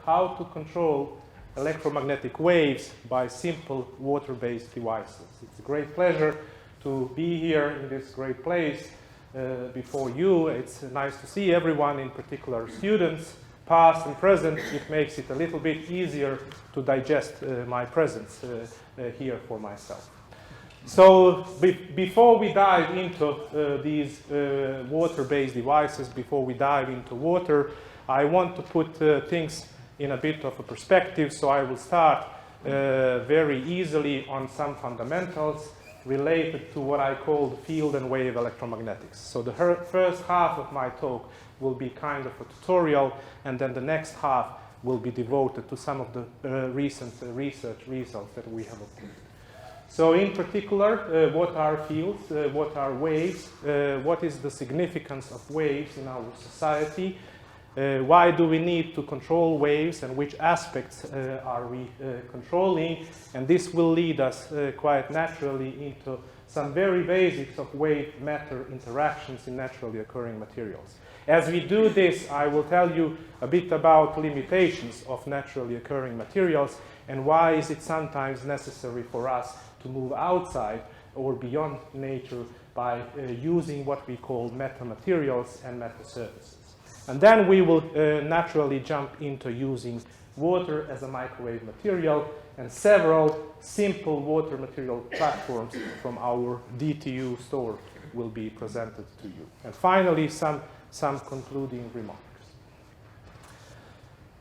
how to control electromagnetic waves by simple water-based devices. It's a great pleasure to be here in this great place before you. It's nice to see everyone, in particular students, past and present. It makes it a little bit easier to digest my presence here for myself. So before we dive into these water-based devices, before we dive into water, I want to put things in a bit of a perspective. So I will start very easily on some fundamentals related to what I call field and wave electromagnetics. So the first half of my talk will be kind of a tutorial, and then the next half will be devoted to some of the recent research results that we have obtained. So in particular, what are fields, what are waves, what is the significance of waves in our society, why do we need to control waves, and which aspects are we controlling, and this will lead us quite naturally into some very basics of wave-matter interactions in naturally occurring materials. As we do this, I will tell you a bit about limitations of naturally occurring materials and why is it sometimes necessary for us to move outside or beyond nature by using what we call metamaterials and metasurfaces. And then we will naturally jump into using water as a microwave material, and several simple water material platforms from our DTU store will be presented to you. And finally, some concluding remarks.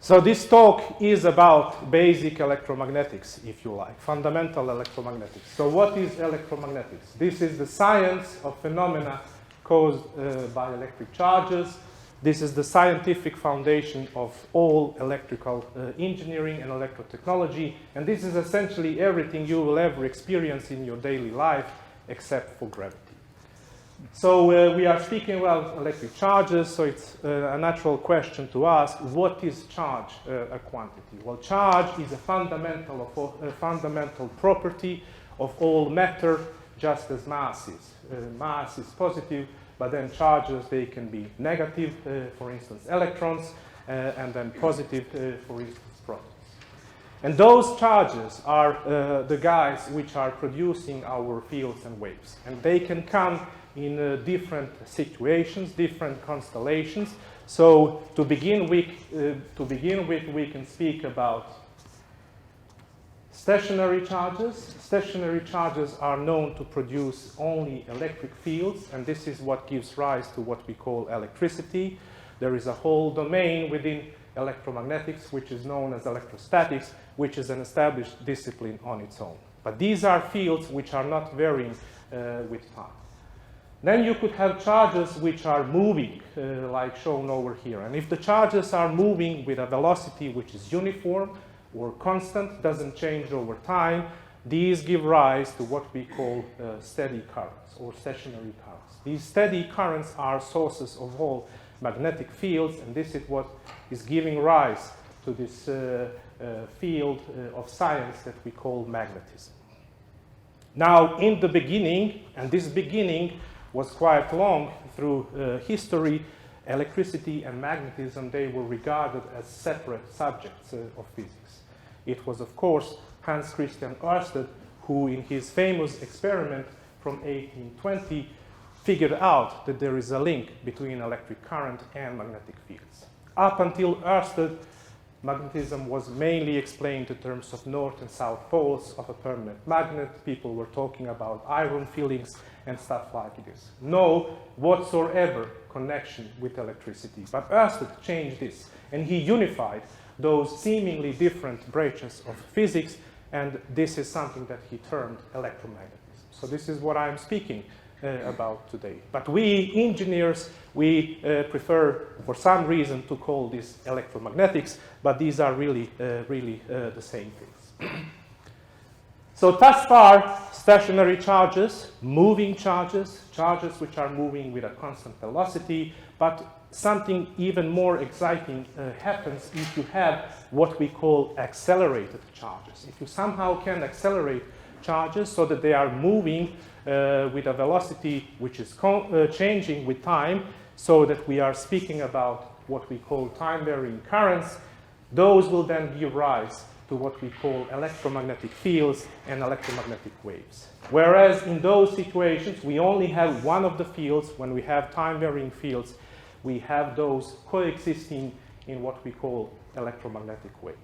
So this talk is about basic electromagnetics, if you like, fundamental electromagnetics. So what is electromagnetics? This is the science of phenomena caused by electric charges. This is the scientific foundation of all electrical engineering and electrotechnology, and this is essentially everything you will ever experience in your daily life except for gravity. So we are speaking about electric charges, so it's a natural question to ask, what is charge a quantity? Well, charge is a fundamental property of all matter, just as mass is. Mass is positive, but then charges, they can be negative, for instance, electrons, and then positive, for instance, protons. And those charges are the guys which are producing our fields and waves. And they can come in different situations, different constellations. So to begin with, we can speak about stationary charges. Stationary charges are known to produce only electric fields, and this is what gives rise to what we call electricity. There is a whole domain within electromagnetics which is known as electrostatics, which is an established discipline on its own. But these are fields which are not varying with time. Then you could have charges which are moving, like shown over here. And if the charges are moving with a velocity which is uniform or constant, doesn't change over time, these give rise to what we call steady currents or stationary currents. These steady currents are sources of all magnetic fields, and this is what is giving rise to this field of science that we call magnetism. Now, in the beginning, and this beginning was quite long through history, electricity and magnetism, they were regarded as separate subjects of physics. It was, of course, Hans Christian Ørsted who, in his famous experiment from 1820, figured out that there is a link between electric current and magnetic fields. Up until Ørsted, magnetism was mainly explained in terms of north and south poles of a permanent magnet. People were talking about iron fillings and stuff like this. No whatsoever connection with electricity. But Ørsted changed this, and he unified those seemingly different branches of physics, and this is something that he termed electromagnetism. So this is what I'm speaking about today. But we engineers, we prefer for some reason to call this electromagnetics, but these are really the same things. So thus far, stationary charges, moving charges, charges which are moving with a constant velocity, but something even more exciting happens if you have what we call accelerated charges. If you somehow can accelerate charges so that they are moving with a velocity which is changing with time, so that we are speaking about what we call time-varying currents, Those will then give rise to what we call electromagnetic fields and electromagnetic waves. Whereas in those situations, we only have one of the fields. When we have time-varying fields, we have those coexisting in what we call electromagnetic wave.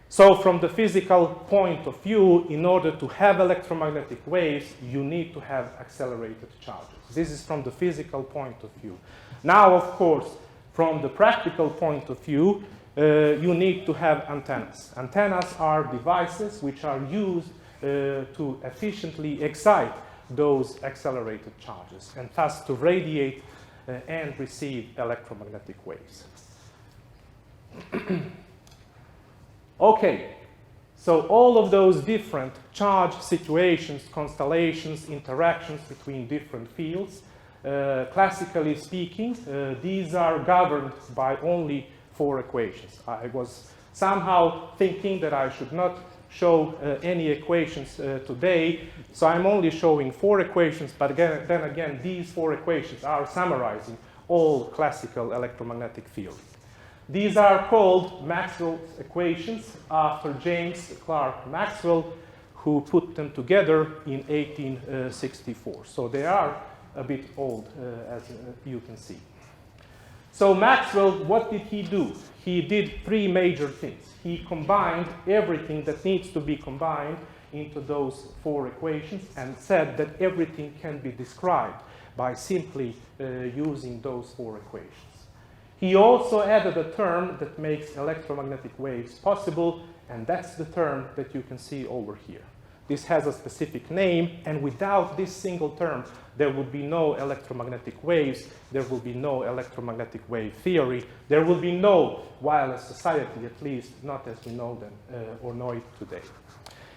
So from the physical point of view, in order to have electromagnetic waves, you need to have accelerated charges. This is from the physical point of view. Now, of course, from the practical point of view, you need to have antennas. Antennas are devices which are used to efficiently excite those accelerated charges and thus to radiate and receive electromagnetic waves. Okay, so all of those different charge situations, constellations, interactions between different fields, classically speaking, these are governed by only 4 equations. I was somehow thinking that I should not show any equations today, so I'm only showing 4 equations, but then again, these 4 equations are summarizing all classical electromagnetic fields. These are called Maxwell's equations after James Clerk Maxwell, who put them together in 1864. So they are a bit old, as you can see. So Maxwell, what did he do? He did 3 major things. He combined everything that needs to be combined into those 4 equations and said that everything can be described by simply using those 4 equations. He also added a term that makes electromagnetic waves possible, and that's the term that you can see over here. This has a specific name, and without this single term, there would be no electromagnetic waves, there will be no electromagnetic wave theory, there will be no wireless society, at least not as we know them or know it today.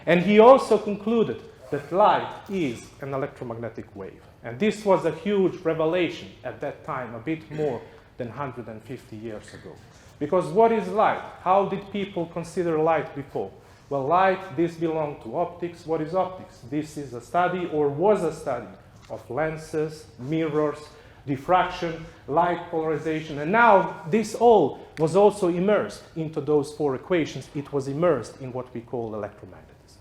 And he also concluded that light is an electromagnetic wave. And this was a huge revelation at that time, a bit more than 150 years ago. Because what is light? How did people consider light before? Well, light, this belonged to optics. What is optics? This is a study, or was a study, of lenses, mirrors, diffraction, light polarization. And now this all was also immersed into those 4 equations. It was immersed in what we call electromagnetism.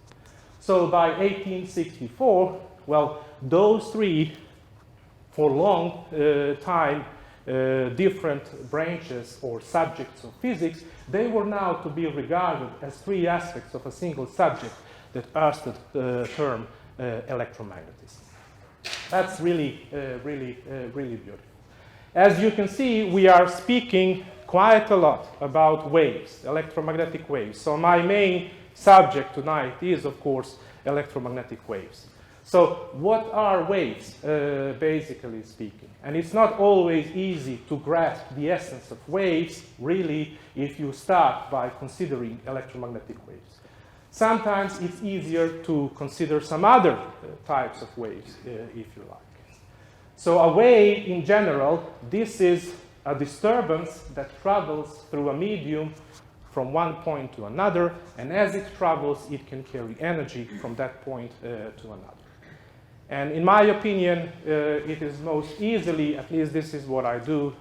So by 1864, well, those 3, for long time, different branches or subjects of physics, they were now to be regarded as 3 aspects of a single subject that ushered the term electromagnetism. That's really beautiful. As you can see, we are speaking quite a lot about waves, electromagnetic waves. So my main subject tonight is, of course, electromagnetic waves. So what are waves, basically speaking? And it's not always easy to grasp the essence of waves, really, if you start by considering electromagnetic waves. Sometimes it's easier to consider some other types of waves, if you like. So a wave, in general, this is a disturbance that travels through a medium from one point to another, and as it travels, it can carry energy from that point to another. And in my opinion, it is most easily, at least this is what I do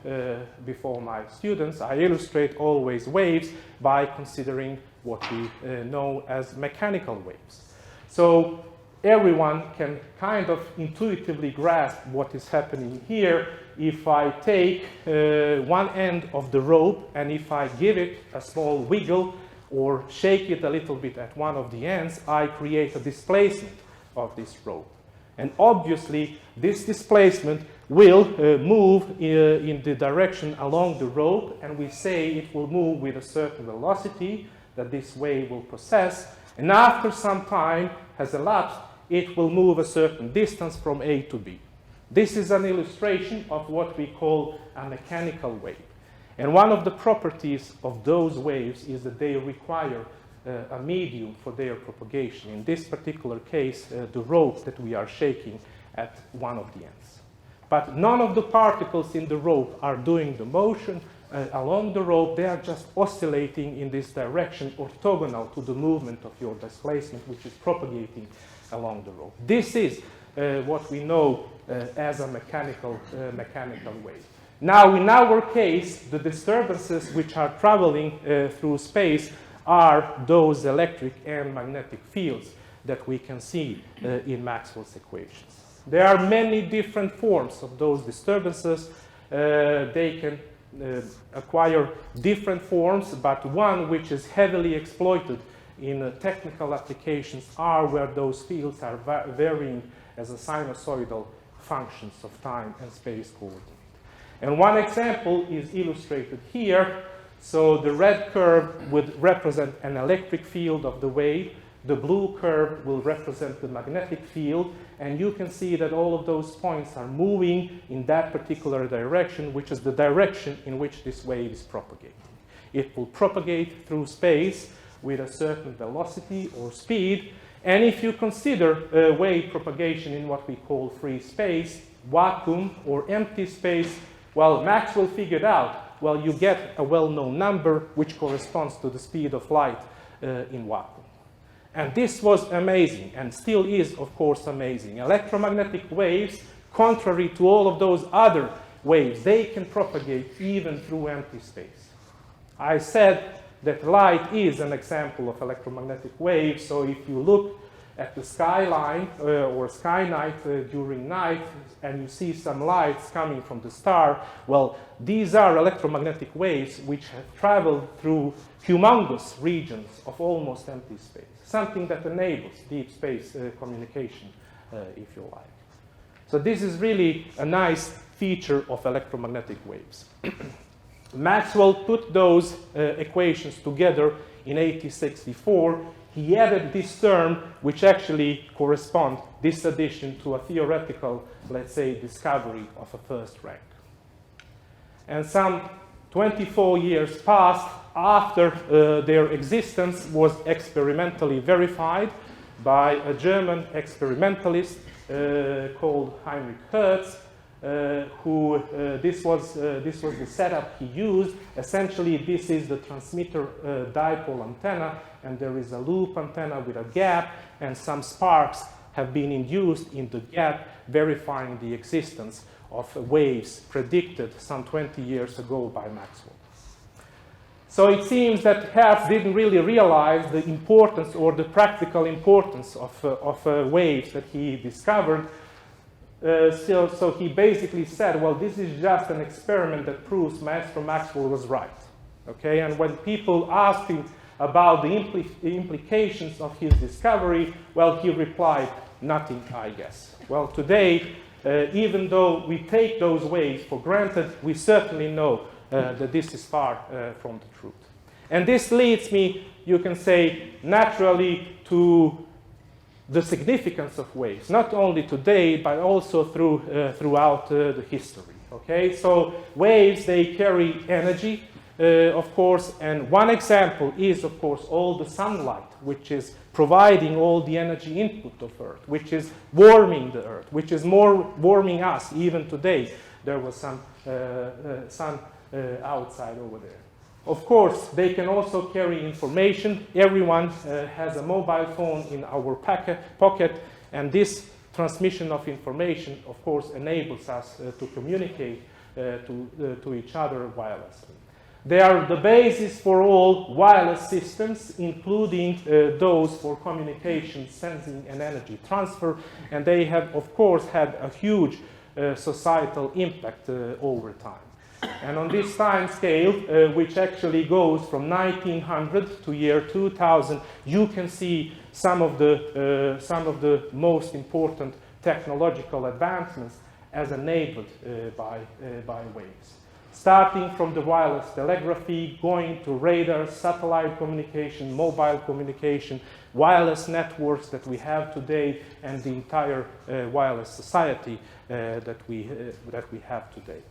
before my students, I illustrate always waves by considering what we know as mechanical waves. So everyone can kind of intuitively grasp what is happening here. If I take one end of the rope and if I give it a small wiggle or shake it a little bit at one of the ends, I create a displacement of this rope. And obviously, this displacement will move in the direction along the rope, and we say it will move with a certain velocity that this wave will possess, and after some time has elapsed, it will move a certain distance from A to B. This is an illustration of what we call a mechanical wave. And one of the properties of those waves is that they require a medium for their propagation. In this particular case, the rope that we are shaking at one of the ends. But none of the particles in the rope are doing the motion along the rope. They are just oscillating in this direction orthogonal to the movement of your displacement, which is propagating along the rope. This is what we know as a mechanical wave. Now, in our case, the disturbances which are traveling through space are those electric and magnetic fields that we can see in Maxwell's equations. There are many different forms of those disturbances. They can acquire different forms, but one which is heavily exploited in technical applications are where those fields are varying as a sinusoidal functions of time and space coordinate. And one example is illustrated here. So the red curve would represent an electric field of the wave. The blue curve will represent the magnetic field. And you can see that all of those points are moving in that particular direction, which is the direction in which this wave is propagating. It will propagate through space with a certain velocity or speed. And if you consider wave propagation in what we call free space, vacuum or empty space, well, Maxwell figured out, well, you get a well-known number which corresponds to the speed of light in vacuum. And this was amazing, and still is, of course, amazing. Electromagnetic waves, contrary to all of those other waves, they can propagate even through empty space. I said that light is an example of electromagnetic waves, so if you look at the skyline or sky night during night and you see some lights coming from the star, well, these are electromagnetic waves which have traveled through humongous regions of almost empty space, something that enables deep space communication, if you like. So this is really a nice feature of electromagnetic waves. Maxwell put those equations together in 1864. He added this term, which actually corresponds, this addition, to a theoretical, let's say, discovery of a first rank. And some 24 years passed after their existence was experimentally verified by a German experimentalist called Heinrich Hertz, who this was the setup he used. Essentially, this is the transmitter dipole antenna, and there is a loop antenna with a gap, and some sparks have been induced in the gap, verifying the existence of waves predicted some 20 years ago by Maxwell. So it seems that Hertz didn't really realize the importance or the practical importance of waves that he discovered. So he basically said, well, this is just an experiment that proves Maestro Maxwell was right. Okay? And when people asked him about the implications of his discovery, well, he replied, nothing, I guess. Well, today, even though we take those waves for granted, we certainly know that this is far from the truth. And this leads me, you can say, naturally to the significance of waves, not only today, but also throughout the history. Okay, so waves, they carry energy, of course, and one example is, of course, all the sunlight, which is providing all the energy input of Earth, which is warming the Earth, which is more warming us even today. There was some sun outside over there. Of course, they can also carry information. Everyone has a mobile phone in our pocket, and this transmission of information, of course, enables us to communicate to each other wirelessly. They are the basis for all wireless systems, including those for communication, sensing, and energy transfer, and they have, of course, had a huge societal impact over time. And on this time scale, which actually goes from 1900 to year 2000, you can see some of the most important technological advancements as enabled by waves. Starting from the wireless telegraphy, going to radar, satellite communication, mobile communication, wireless networks that we have today, and the entire wireless society that we have today.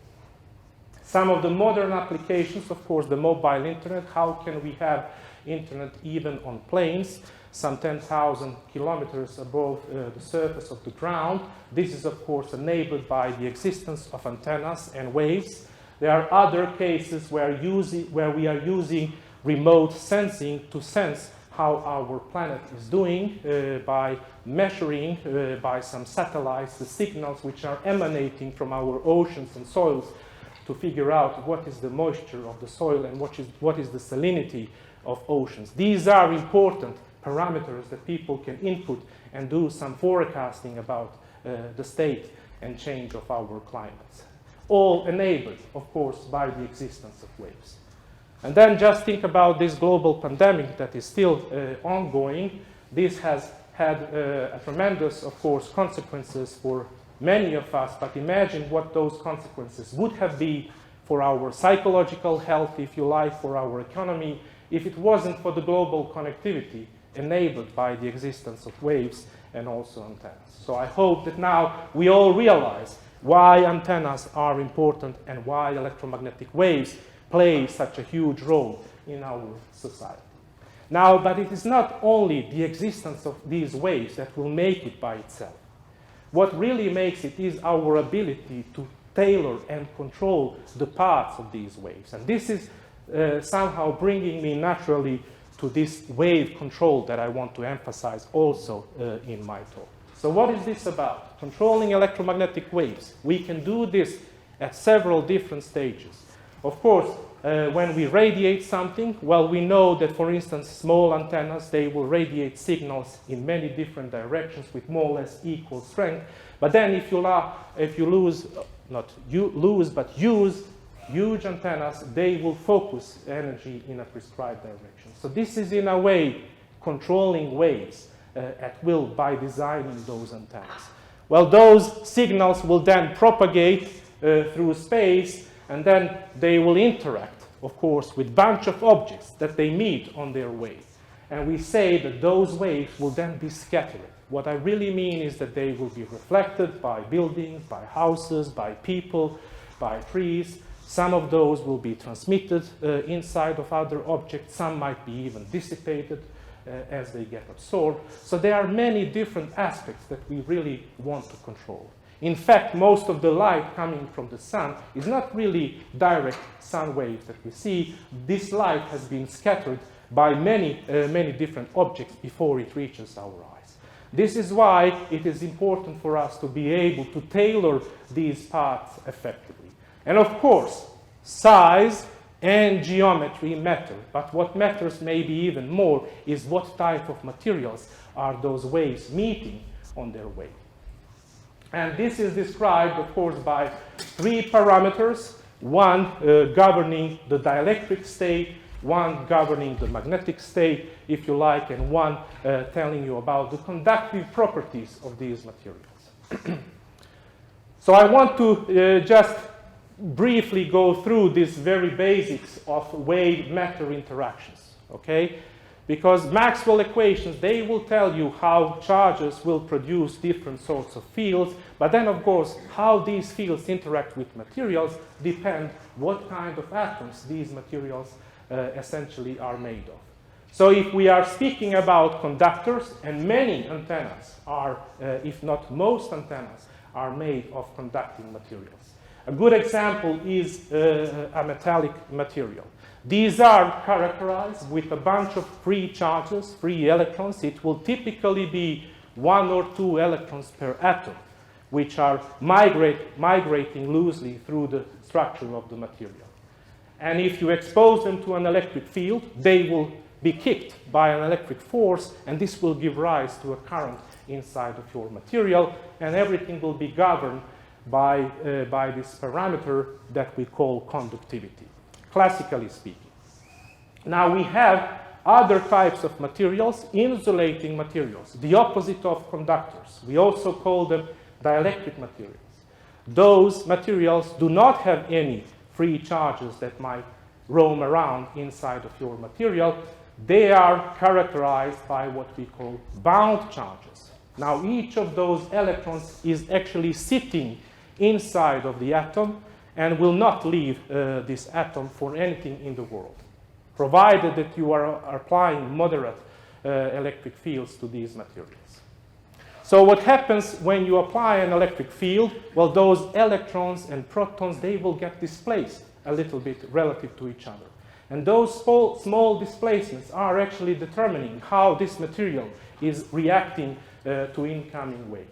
Some of the modern applications, of course, the mobile internet. How can we have internet even on planes, some 10,000 kilometers above the surface of the ground? This is, of course, enabled by the existence of antennas and waves. There are other cases where we are using remote sensing to sense how our planet is doing by measuring by some satellites the signals which are emanating from our oceans and soils to figure out what is the moisture of the soil and what is the salinity of oceans. These are important parameters that people can input and do some forecasting about the state and change of our climates. All enabled, of course, by the existence of waves. And then just think about this global pandemic that is still ongoing. This has had a tremendous, of course, consequences for many of us, but imagine what those consequences would have been for our psychological health, if you like, for our economy, if it wasn't for the global connectivity enabled by the existence of waves and also antennas. So I hope that now we all realize why antennas are important and why electromagnetic waves play such a huge role in our society. Now, but it is not only the existence of these waves that will make it by itself. What really makes it is our ability to tailor and control the paths of these waves. And this is somehow bringing me naturally to this wave control that I want to emphasize also in my talk. So what is this about? Controlling electromagnetic waves. We can do this at several different stages. Of course, when we radiate something, well, we know that, for instance, small antennas, they will radiate signals in many different directions with more or less equal strength. But then if you use huge antennas, they will focus energy in a prescribed direction. So this is, in a way, controlling waves at will by designing those antennas. Well, those signals will then propagate through space, and then they will interact, of course, with a bunch of objects that they meet on their way. And we say that those waves will then be scattered. What I really mean is that they will be reflected by buildings, by houses, by people, by trees. Some of those will be transmitted inside of other objects. Some might be even dissipated as they get absorbed. So there are many different aspects that we really want to control. In fact, most of the light coming from the sun is not really direct sun waves that we see. This light has been scattered by many different objects before it reaches our eyes. This is why it is important for us to be able to tailor these paths effectively. And of course, size and geometry matter, but what matters maybe even more is what type of materials are those waves meeting on their way. And this is described, of course, by three parameters, one governing the dielectric state, one governing the magnetic state, if you like, and one telling you about the conductive properties of these materials. So I want to just briefly go through these very basics of wave-matter interactions, okay? Because Maxwell equations, they will tell you how charges will produce different sorts of fields, but then, of course, how these fields interact with materials depend what kind of atoms these materials essentially are made of. So if we are speaking about conductors, and many antennas are, if not most antennas, are made of conducting materials. A good example is a metallic material. These are characterized with a bunch of free charges, free electrons. It will typically be 1 or 2 electrons per atom, which are migrating loosely through the structure of the material. And if you expose them to an electric field, they will be kicked by an electric force, and this will give rise to a current inside of your material, and everything will be governed by this parameter that we call conductivity, classically speaking. Now we have other types of materials, insulating materials, the opposite of conductors. We also call them dielectric materials. Those materials do not have any free charges that might roam around inside of your material. They are characterized by what we call bound charges. Now each of those electrons is actually sitting inside of the atom and will not leave this atom for anything in the world, provided that you are applying moderate electric fields to these materials. So what happens when you apply an electric field? Well, those electrons and protons, they will get displaced a little bit relative to each other. And those small displacements are actually determining how this material is reacting to incoming waves.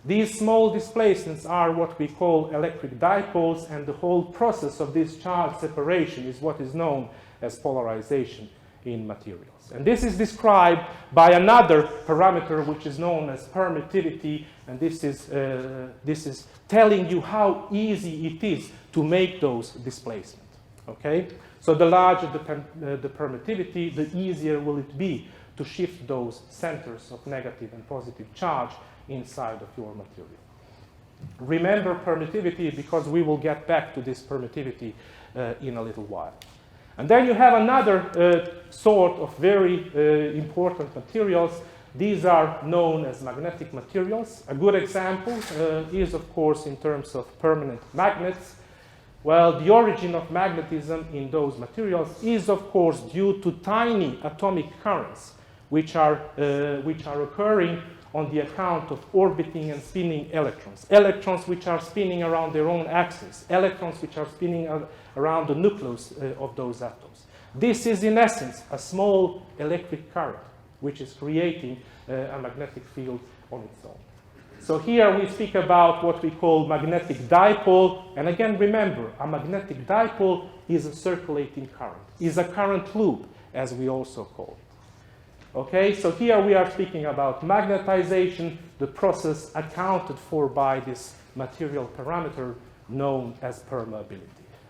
These small displacements are what we call electric dipoles, and the whole process of this charge separation is what is known as polarization in materials. And this is described by another parameter which is known as permittivity, and this is telling you how easy it is to make those displacements. Okay? So the larger the permittivity, the easier will it be to shift those centers of negative and positive charge inside of your material. Remember permittivity, because we will get back to this permittivity in a little while. And then you have another sort of very important materials. These are known as magnetic materials. A good example is, of course, in terms of permanent magnets. Well, the origin of magnetism in those materials is, of course, due to tiny atomic currents, which are occurring on the account of orbiting and spinning electrons. Electrons which are spinning around their own axis. Electrons which are spinning around the nucleus of those atoms. This is, in essence, a small electric current which is creating a magnetic field on its own. So here we speak about what we call magnetic dipole. And again, remember, a magnetic dipole is a circulating current, is a current loop, as we also call it. Okay, so here we are speaking about magnetization, the process accounted for by this material parameter known as permeability.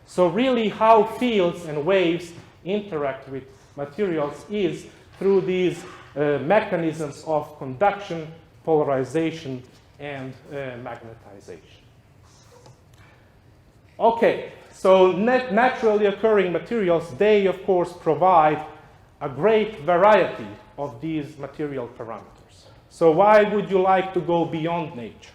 So really how fields and waves interact with materials is through these mechanisms of conduction, polarization, and magnetization. Okay, so naturally occurring materials, they of course provide a great variety of these material parameters. So why would you like to go beyond nature?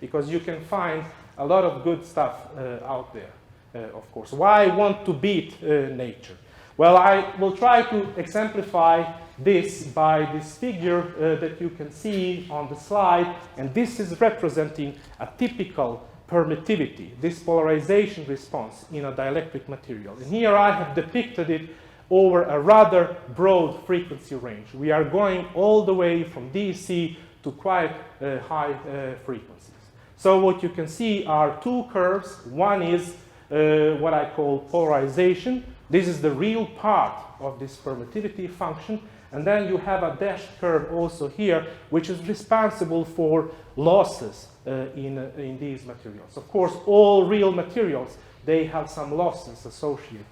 Because you can find a lot of good stuff out there, of course. Why want to beat nature? Well, I will try to exemplify this by this figure that you can see on the slide, and this is representing a typical permittivity, this polarization response in a dielectric material. And here I have depicted it over a rather broad frequency range. We are going all the way from DC to quite high frequencies. So what you can see are two curves. One is what I call polarization. This is the real part of this permittivity function. And then you have a dashed curve also here, which is responsible for losses in these materials. Of course, all real materials, they have some losses associated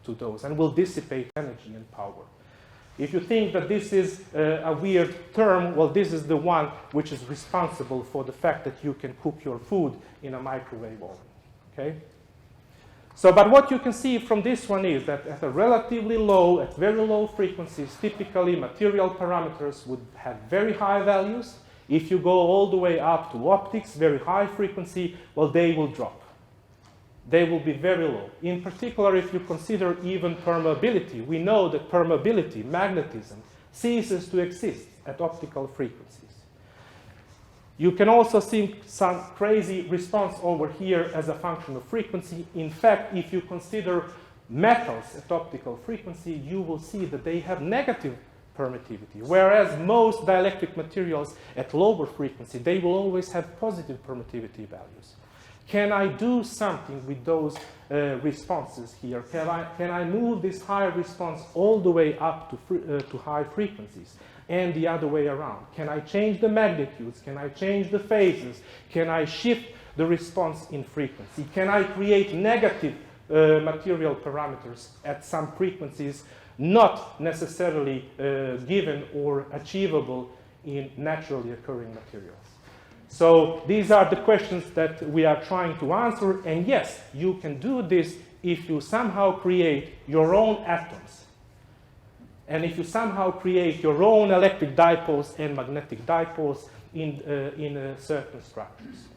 to those and will dissipate energy and power. If you think that this is a weird term, well, this is the one which is responsible for the fact that you can cook your food in a microwave oven. Okay? So, but what you can see from this one is that at a relatively low, at very low frequencies, typically material parameters would have very high values. If you go all the way up to optics, very high frequency, well, they will drop. They will be very low. In particular, if you consider even permeability, we know that permeability, magnetism, ceases to exist at optical frequencies. You can also see some crazy response over here as a function of frequency. In fact, if you consider metals at optical frequency, you will see that they have negative permittivity, whereas most dielectric materials at lower frequency, they will always have positive permittivity values. Can I do something with those responses here? Can I move this high response all the way up to high frequencies and the other way around? Can I change the magnitudes? Can I change the phases? Can I shift the response in frequency? Can I create negative material parameters at some frequencies not necessarily given or achievable in naturally occurring materials? So these are the questions that we are trying to answer. And yes, you can do this if you somehow create your own atoms. And if you somehow create your own electric dipoles and magnetic dipoles in certain structures.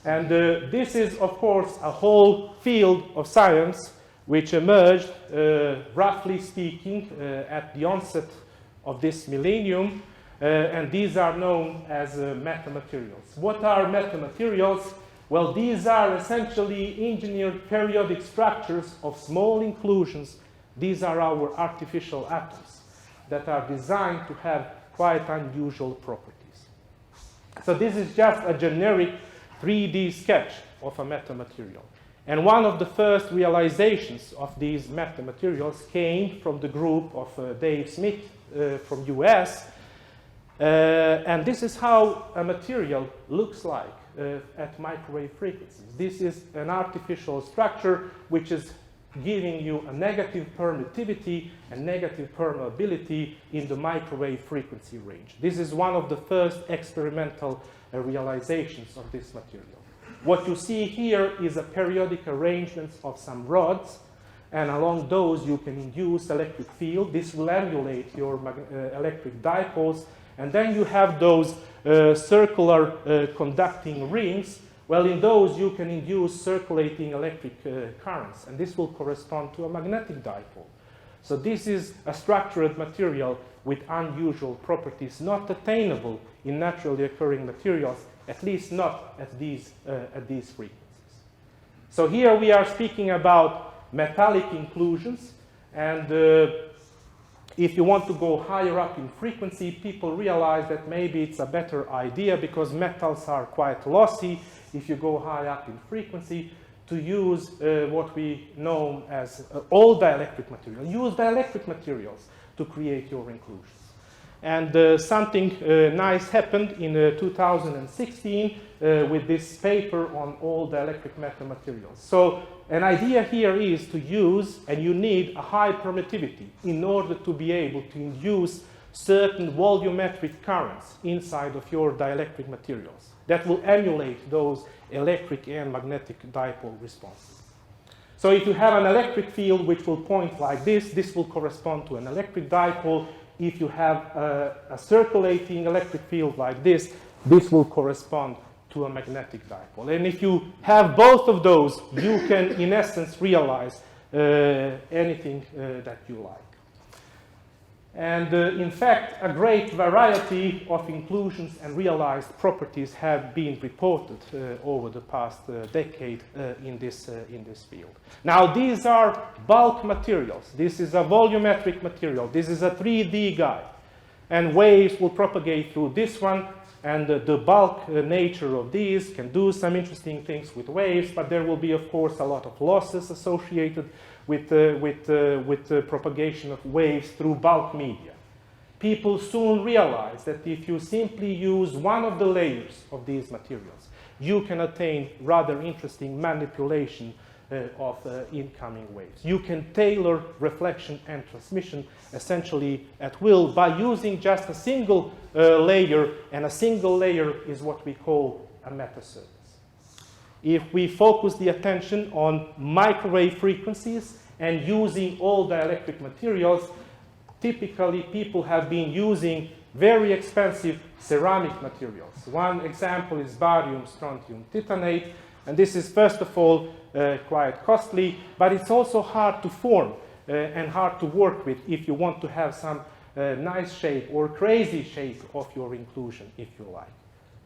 And this is, of course, a whole field of science which emerged, roughly speaking, at the onset of this millennium. And these are known as metamaterials. What are metamaterials? Well, these are essentially engineered periodic structures of small inclusions. These are our artificial atoms that are designed to have quite unusual properties. So this is just a generic 3D sketch of a metamaterial. And one of the first realizations of these metamaterials came from the group of Dave Smith from US. And this is how a material looks like at microwave frequencies. This is an artificial structure which is giving you a negative permittivity and negative permeability in the microwave frequency range. This is one of the first experimental realizations of this material. What you see here is a periodic arrangement of some rods, and along those you can induce electric field. This will emulate your electric dipoles, and then you have those circular conducting rings. Well, in those you can induce circulating electric currents, and this will correspond to a magnetic dipole. So this is a structured material with unusual properties, not attainable in naturally occurring materials, at least not at these frequencies. So here we are speaking about metallic inclusions, and if you want to go higher up in frequency, people realize that maybe it's a better idea, because metals are quite lossy if you go high up in frequency, to use what we know as all dielectric material. Use dielectric materials to create your inclusions. And something nice happened in 2016 with this paper on all dielectric metamaterials. So an idea here is to use, and you need a high permittivity in order to be able to induce certain volumetric currents inside of your dielectric materials that will emulate those electric and magnetic dipole responses. So if you have an electric field which will point like this will correspond to an electric dipole. If you have a circulating electric field like this will correspond to a magnetic dipole. And if you have both of those, you can, in essence, realize anything that you like. And in fact, a great variety of inclusions and realized properties have been reported over the past decade in this field. Now, these are bulk materials. This is a volumetric material. This is a 3D guy. And waves will propagate through this one. And the bulk nature of these can do some interesting things with waves, but there will be, of course, a lot of losses associated with the propagation of waves through bulk media. People soon realize that if you simply use one of the layers of these materials, you can attain rather interesting manipulation of incoming waves. You can tailor reflection and transmission essentially at will by using just a single layer, and a single layer is what we call a metasurface. If we focus the attention on microwave frequencies and using all dielectric materials, typically people have been using very expensive ceramic materials. One example is barium strontium titanate, and this is first of all quite costly, but it's also hard to form and hard to work with if you want to have some nice shape or crazy shape of your inclusion, if you like.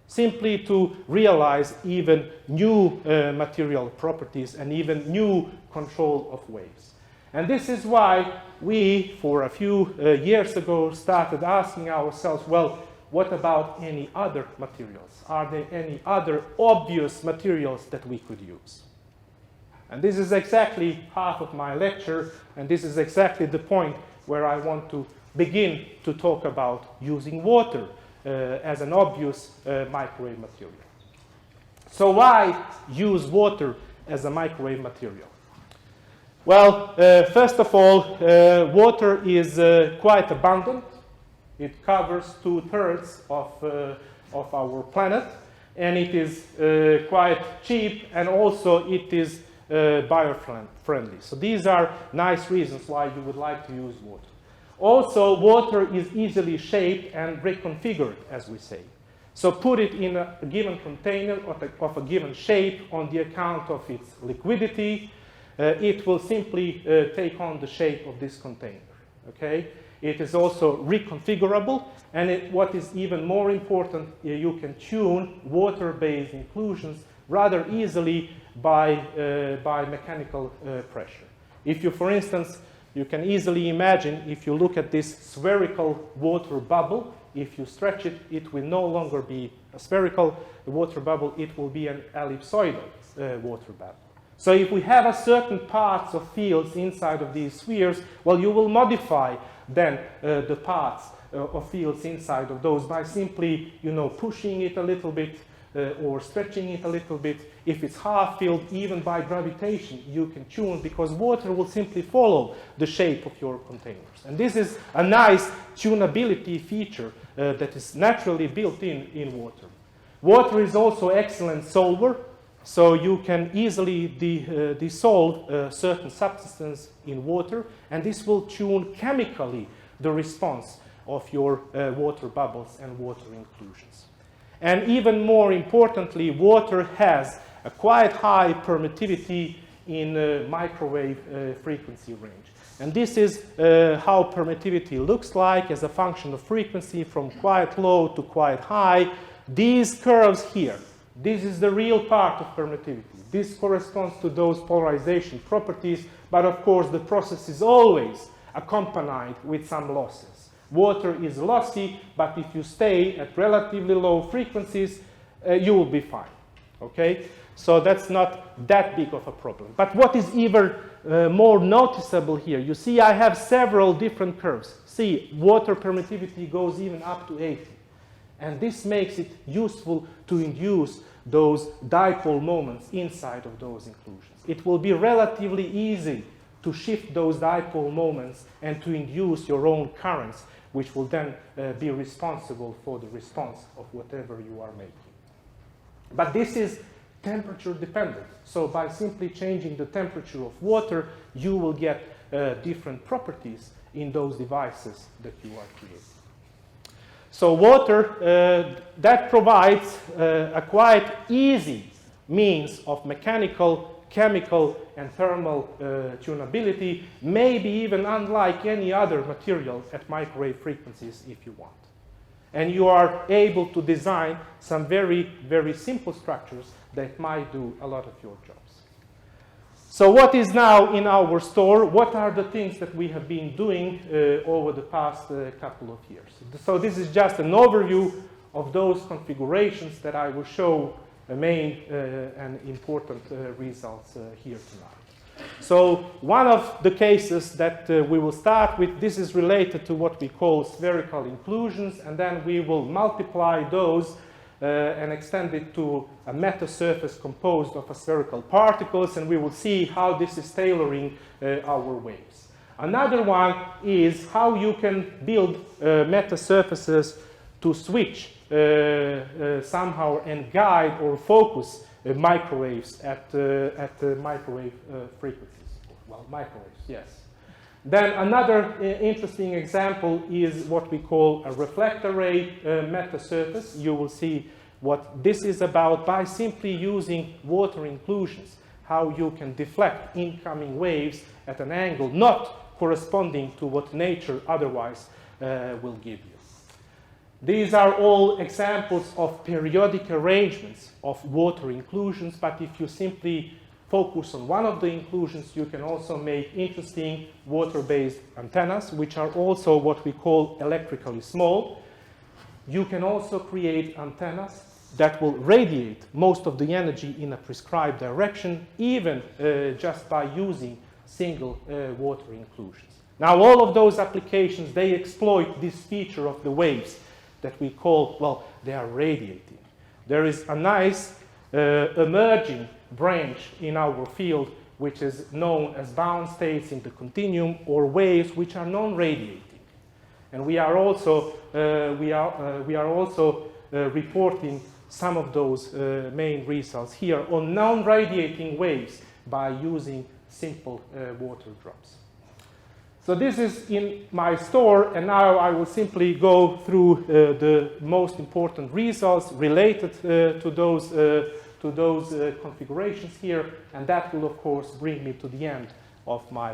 Simply to realize even new material properties and even new control of waves. And this is why we, for a few years ago, started asking ourselves, well, what about any other materials? Are there any other obvious materials that we could use? And this is exactly half of my lecture, and this is exactly the point where I want to begin to talk about using water as an obvious microwave material. So why use water as a microwave material? Well, first of all, water is quite abundant. It covers 2/3 of our planet, and it is quite cheap, and also it is bio-friendly. So these are nice reasons why you would like to use water. Also, water is easily shaped and reconfigured, as we say. So put it in a given container of a given shape on the account of its liquidity. It will simply take on the shape of this container. Okay? It is also reconfigurable, and what is even more important, you can tune water-based inclusions rather easily by mechanical pressure. If you, for instance, you can easily imagine, if you look at this spherical water bubble, if you stretch it, it will no longer be a spherical water bubble, it will be an ellipsoidal water bubble. So if we have a certain parts of fields inside of these spheres, well, you will modify then the parts of fields inside of those by simply, pushing it a little bit or stretching it a little bit. If it's half-filled, even by gravitation, you can tune, because water will simply follow the shape of your containers. And this is a nice tunability feature that is naturally built in water. Water is also excellent solver, so you can easily dissolve certain substances in water, and this will tune chemically the response of your water bubbles and water inclusions. And even more importantly, water has a quite high permittivity in microwave frequency range. And this is how permittivity looks like as a function of frequency from quite low to quite high. These curves here, this is the real part of permittivity. This corresponds to those polarization properties, but of course the process is always accompanied with some losses. Water is lossy, but if you stay at relatively low frequencies, you will be fine, okay? So that's not that big of a problem. But what is even more noticeable here, you see I have several different curves. See, water permittivity goes even up to 80. And this makes it useful to induce those dipole moments inside of those inclusions. It will be relatively easy to shift those dipole moments and to induce your own currents, which will then be responsible for the response of whatever you are making. But this is temperature dependent. So by simply changing the temperature of water, you will get different properties in those devices that you are creating. So water, that provides a quite easy means of mechanical, chemical, and thermal tunability, maybe even unlike any other material at microwave frequencies if you want. And you are able to design some very, very simple structures that might do a lot of your jobs. So what is now in our store? What are the things that we have been doing over the past couple of years? So this is just an overview of those configurations that I will show the main and important results here tonight. So one of the cases that we will start with, this is related to what we call spherical inclusions, and then we will multiply those and extend it to a metasurface composed of spherical particles, and we will see how this is tailoring our waves. Another one is how you can build metasurfaces to switch somehow and guide or focus microwaves at microwave frequencies. Well, microwaves, yes. Then another interesting example is what we call a reflector rate metasurface. You will see what this is about by simply using water inclusions, how you can deflect incoming waves at an angle not corresponding to what nature otherwise will give you. These are all examples of periodic arrangements of water inclusions, but if you simply focus on one of the inclusions, you can also make interesting water-based antennas, which are also what we call electrically small. You can also create antennas that will radiate most of the energy in a prescribed direction, even just by using single water inclusions. Now, all of those applications, they exploit this feature of the waves that we call, well, they are radiating. There is a nice emerging branch in our field which is known as bound states in the continuum, or waves which are non-radiating. And we are also reporting some of those main results here on non-radiating waves by using simple water drops. So this is in my store, and now I will simply go through the most important results related to those configurations here, and that will, of course, bring me to the end of my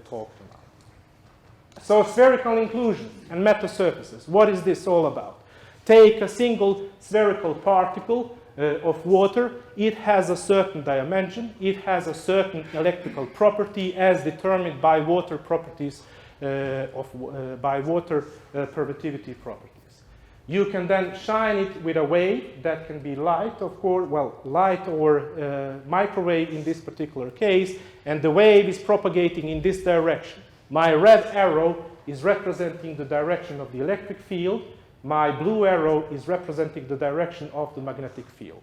talk tonight. So spherical inclusion and metasurfaces, what is this all about? Take a single spherical particle of water. It has a certain dimension. It has a certain electrical property as determined by water properties, by water permittivity properties. You can then shine it with a wave that can be light, of course, well, light or microwave in this particular case, and the wave is propagating in this direction. My red arrow is representing the direction of the electric field. My blue arrow is representing the direction of the magnetic field.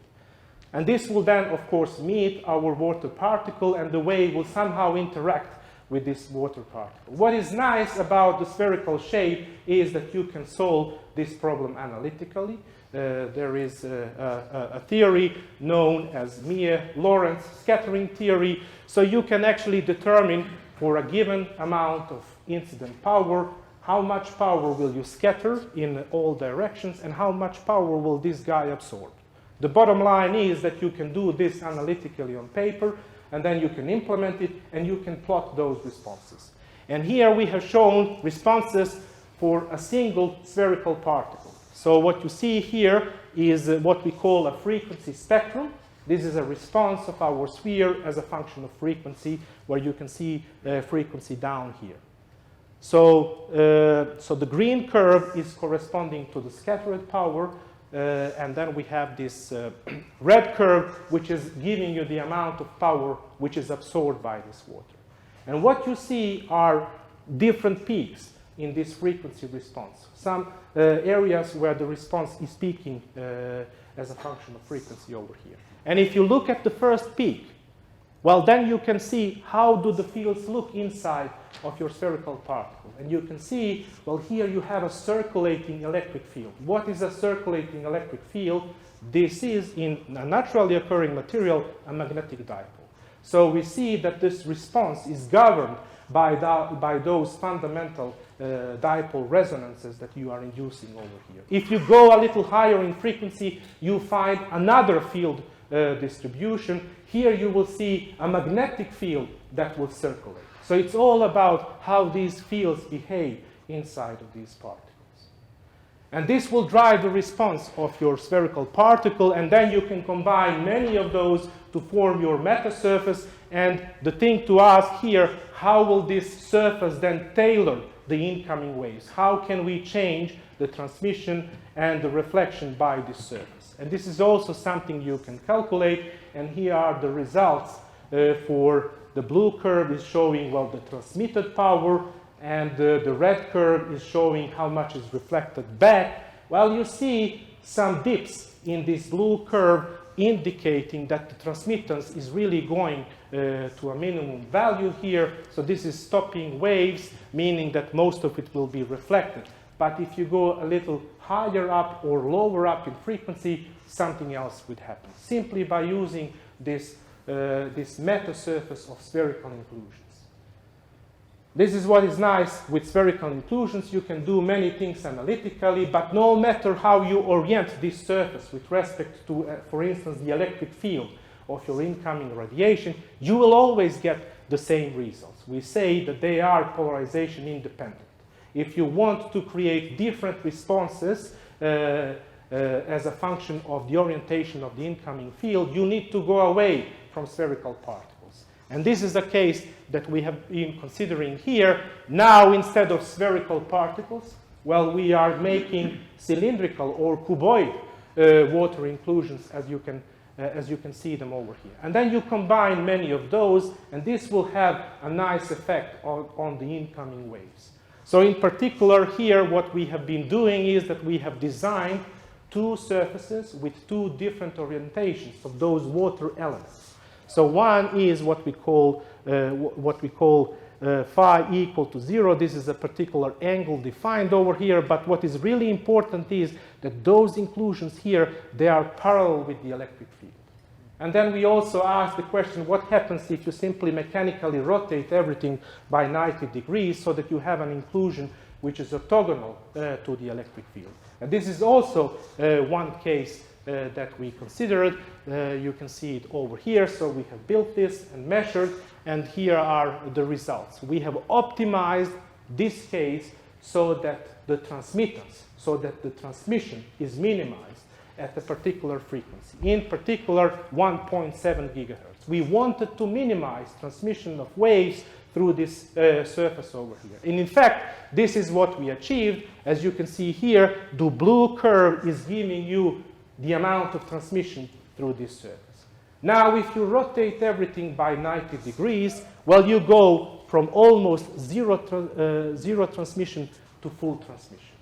And this will then, of course, meet our water particle, and the wave will somehow interact with this water particle. What is nice about the spherical shape is that you can solve this problem analytically. There is a theory known as Mie-Lorentz scattering theory. So you can actually determine for a given amount of incident power, how much power will you scatter in all directions, and how much power will this guy absorb. The bottom line is that you can do this analytically on paper, and then you can implement it, and you can plot those responses. And here we have shown responses for a single spherical particle. So what you see here is what we call a frequency spectrum. This is a response of our sphere as a function of frequency, where you can see frequency down here. So the green curve is corresponding to the scattered power, and then we have this red curve, which is giving you the amount of power which is absorbed by this water. And what you see are different peaks in this frequency response. Some areas where the response is peaking as a function of frequency over here. And if you look at the first peak, well, then you can see how do the fields look inside of your spherical particle. And you can see, well, here you have a circulating electric field. What is a circulating electric field? This is, in a naturally occurring material, a magnetic dipole. So we see that this response is governed by those fundamental dipole resonances that you are inducing over here. If you go a little higher in frequency, you find another field distribution. Here you will see a magnetic field that will circulate. So it's all about how these fields behave inside of these particles. And this will drive the response of your spherical particle, and then you can combine many of those to form your metasurface. And the thing to ask here, how will this surface then tailor the incoming waves? How can we change the transmission and the reflection by this surface? And this is also something you can calculate, and here are the results for the blue curve is showing, well, the transmitted power, and the red curve is showing how much is reflected back. Well, you see some dips in this blue curve indicating that the transmittance is really going to a minimum value here. So this is stopping waves, meaning that most of it will be reflected. But if you go a little higher up or lower up in frequency, something else would happen, simply by using this metasurface of spherical inclusions. This is what is nice with spherical inclusions. You can do many things analytically, but no matter how you orient this surface with respect to, for instance, the electric field of your incoming radiation, you will always get the same results. We say that they are polarization independent. If you want to create different responses as a function of the orientation of the incoming field, you need to go away from spherical particles. And this is a case that we have been considering here. Now, instead of spherical particles, well, we are making cylindrical or cuboid water inclusions, as you can see them over here. And then you combine many of those, and this will have a nice effect on the incoming waves. So in particular here, what we have been doing is that we have designed two surfaces with two different orientations of those water elements. So one is what we call phi equal to 0. This is a particular angle defined over here, but what is really important is that those inclusions here, they are parallel with the electric field. And then we also ask the question, what happens if you simply mechanically rotate everything by 90 degrees so that you have an inclusion which is orthogonal to the electric field? And this is also one case that we considered. You can see it over here. So we have built this and measured, and here are the results. We have optimized this case so that the transmittance, so that the transmission is minimized at a particular frequency, in particular 1.7 gigahertz. We wanted to minimize transmission of waves through this surface over here. And in fact, this is what we achieved. As you can see here, the blue curve is giving you the amount of transmission through this surface. Now, if you rotate everything by 90 degrees, well, you go from almost zero transmission to full transmission.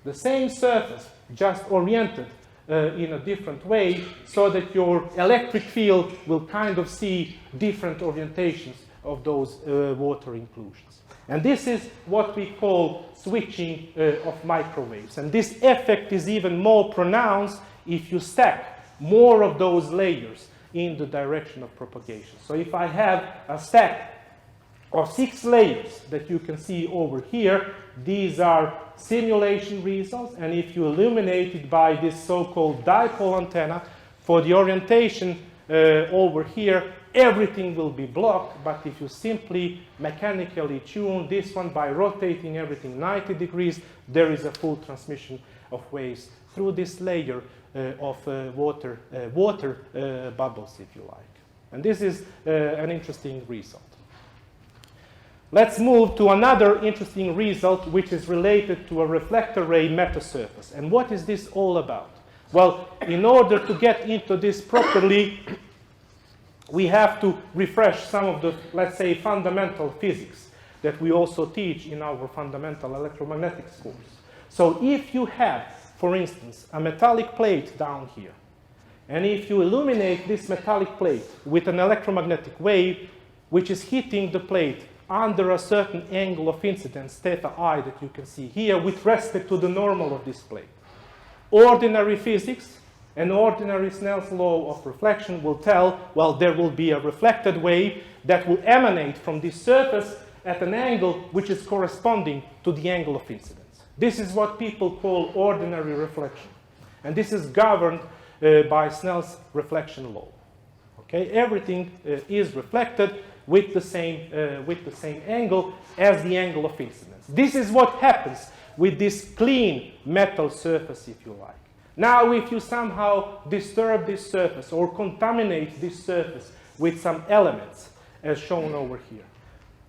The same surface, just oriented in a different way, so that your electric field will kind of see different orientations of those water inclusions. And this is what we call switching of microwaves. And this effect is even more pronounced if you stack more of those layers in the direction of propagation. So if I have a stack of 6 layers that you can see over here, these are simulation results, and if you illuminate it by this so-called dipole antenna, for the orientation over here, everything will be blocked. But if you simply mechanically tune this one by rotating everything 90 degrees, there is a full transmission of waves through this layer of water bubbles, if you like. And this is an interesting result. Let's move to another interesting result, which is related to a reflector ray metasurface. And what is this all about? Well, in order to get into this properly, we have to refresh some of the, let's say, fundamental physics that we also teach in our fundamental electromagnetics course. So if you have, for instance, a metallic plate down here, and if you illuminate this metallic plate with an electromagnetic wave, which is hitting the plate under a certain angle of incidence, theta I, that you can see here, with respect to the normal of this plate. Ordinary physics and ordinary Snell's law of reflection will tell, well, there will be a reflected wave that will emanate from this surface at an angle which is corresponding to the angle of incidence. This is what people call ordinary reflection. And this is governed by Snell's reflection law. Okay? Everything is reflected with the same angle as the angle of incidence. This is what happens with this clean metal surface, if you like. Now, if you somehow disturb this surface or contaminate this surface with some elements, as shown over here,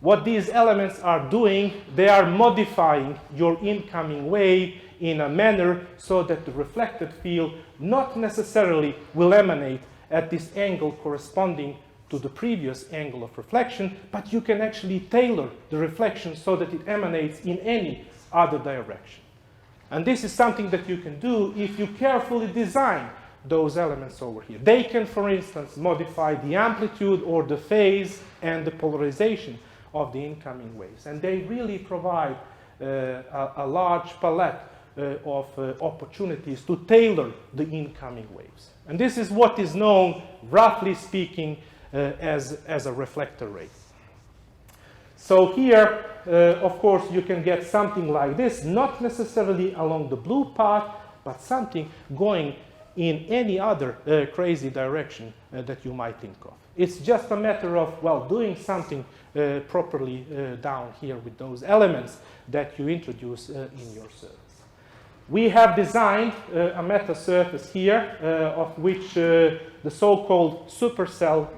what these elements are doing, they are modifying your incoming wave in a manner so that the reflected field not necessarily will emanate at this angle corresponding to the previous angle of reflection, but you can actually tailor the reflection so that it emanates in any other direction. And this is something that you can do if you carefully design those elements over here. They can, for instance, modify the amplitude or the phase and the polarization of the incoming waves. And they really provide a large palette of opportunities to tailor the incoming waves. And this is what is known, roughly speaking, as a reflector rate. So here, of course, you can get something like this, not necessarily along the blue path, but something going in any other crazy direction that you might think of. It's just a matter of, well, doing something properly down here with those elements that you introduce in your surface. We have designed a metasurface here, of which the so-called supercell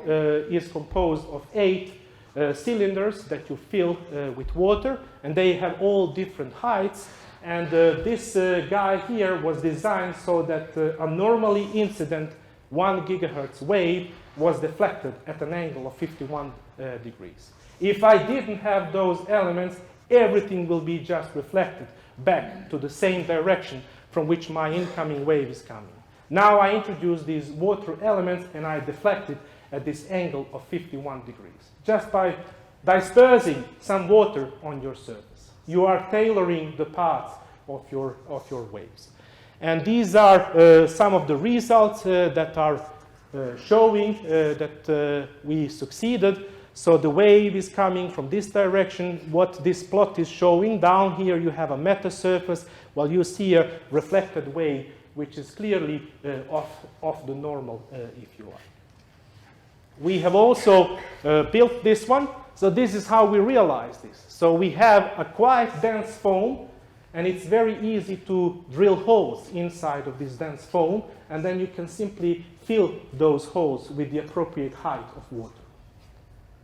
is composed of 8 cylinders that you fill with water, and they have all different heights. And this guy here was designed so that a normally incident 1 gigahertz wave was deflected at an angle of 51 degrees. If I didn't have those elements, everything will be just reflected back to the same direction from which my incoming wave is coming. Now I introduce these water elements and I deflect it at this angle of 51 degrees. Just by dispersing some water on your surface, you are tailoring the path of your waves. And these are some of the results that are showing that we succeeded. So the wave is coming from this direction. What this plot is showing, down here you have a metasurface, while you see a reflected wave, which is clearly off the normal, if you like. We have also built this one. So this is how we realize this. So we have a quite dense foam, and it's very easy to drill holes inside of this dense foam, and then you can simply fill those holes with the appropriate height of water.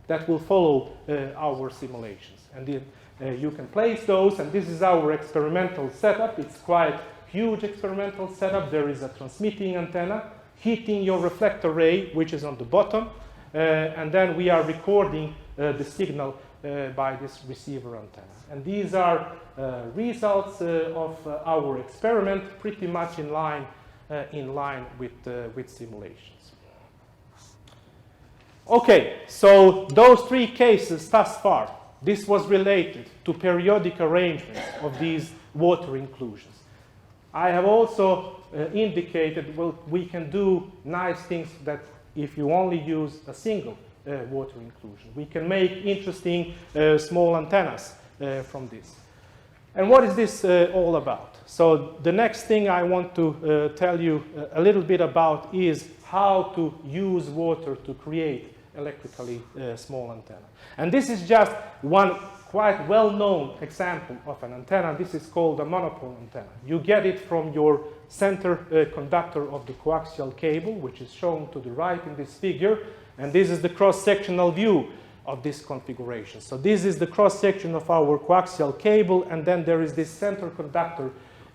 that will follow our simulations. And then you can place those, and this is our experimental setup. It's quite huge experimental setup. There is a transmitting antenna hitting your reflector ray, which is on the bottom, and then we are recording the signal by this receiver antenna. And these are results of our experiment, pretty much in line with simulations. Okay, so those three cases thus far, this was related to periodic arrangements of these water inclusions. I have also indicated, well, we can do nice things that if you only use a single water inclusion. We can make interesting small antennas from this. And what is this all about? So the next thing I want to tell you a little bit about is how to use water to create electrically small antenna. And this is just one quite well-known example of an antenna. This is called a monopole antenna. You get it from your center conductor of the coaxial cable, which is shown to the right in this figure. And this is the cross-sectional view of this configuration. So this is the cross-section of our coaxial cable, and then there is this center conductor